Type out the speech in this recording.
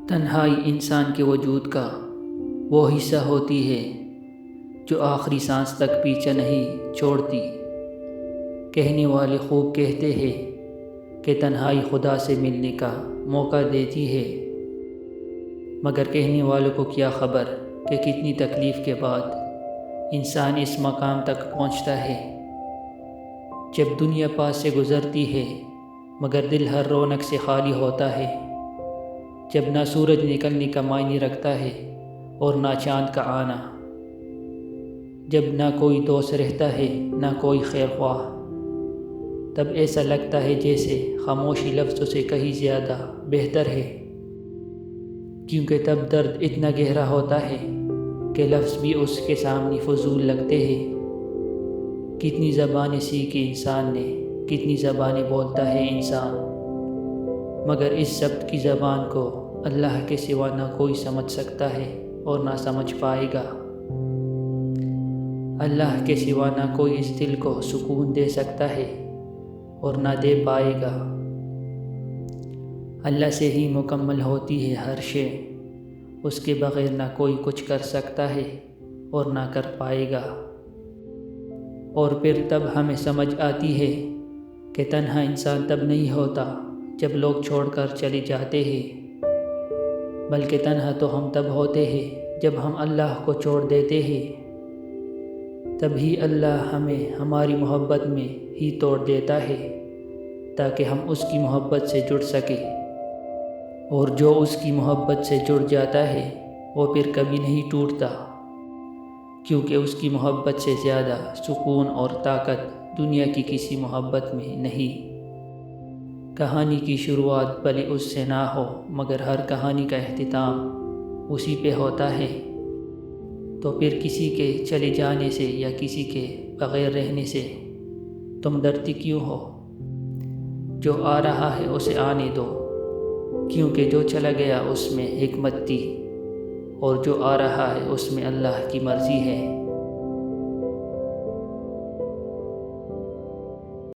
تنہائی انسان کے وجود کا وہ حصہ ہوتی ہے جو آخری سانس تک پیچھا نہیں چھوڑتی۔ کہنے والے خوب کہتے ہیں کہ تنہائی خدا سے ملنے کا موقع دیتی ہے، مگر کہنے والوں کو کیا خبر کہ کتنی تکلیف کے بعد انسان اس مقام تک پہنچتا ہے۔ جب دنیا پاس سے گزرتی ہے مگر دل ہر رونق سے خالی ہوتا ہے، جب نہ سورج نکلنے کا معنی رکھتا ہے اور نہ چاند کا آنا، جب نہ کوئی دوست رہتا ہے نہ کوئی خیر خواہ، تب ایسا لگتا ہے جیسے خاموشی لفظوں سے کہیں زیادہ بہتر ہے، کیونکہ تب درد اتنا گہرا ہوتا ہے کہ لفظ بھی اس کے سامنے فضول لگتے ہیں۔ کتنی زبانیں سیکھی انسان نے، کتنی زبانیں بولتا ہے انسان، مگر اس سب کی زبان کو اللہ کے سوا نہ کوئی سمجھ سکتا ہے اور نہ سمجھ پائے گا۔ اللہ کے سوا نہ کوئی اس دل کو سکون دے سکتا ہے اور نہ دے پائے گا۔ اللہ سے ہی مکمل ہوتی ہے ہر شے، اس کے بغیر نہ کوئی کچھ کر سکتا ہے اور نہ کر پائے گا۔ اور پھر تب ہمیں سمجھ آتی ہے کہ تنہا انسان تب نہیں ہوتا جب لوگ چھوڑ کر چلے جاتے ہیں، بلکہ تنہا تو ہم تب ہوتے ہیں جب ہم اللہ کو چھوڑ دیتے ہیں۔ تبھی اللہ ہمیں ہماری محبت میں ہی توڑ دیتا ہے تاکہ ہم اس کی محبت سے جڑ سکیں، اور جو اس کی محبت سے جڑ جاتا ہے وہ پھر کبھی نہیں ٹوٹتا، کیونکہ اس کی محبت سے زیادہ سکون اور طاقت دنیا کی کسی محبت میں نہیں۔ کہانی کی شروعات بھلے اس سے نہ ہو، مگر ہر کہانی کا اختتام اسی پہ ہوتا ہے، تو پھر کسی کے چلے جانے سے یا کسی کے بغیر رہنے سے تم ڈرتی کیوں ہو؟ جو آ رہا ہے اسے آنے دو، کیونکہ جو چلا گیا اس میں حکمت تھی، اور جو آ رہا ہے اس میں اللہ کی مرضی ہے۔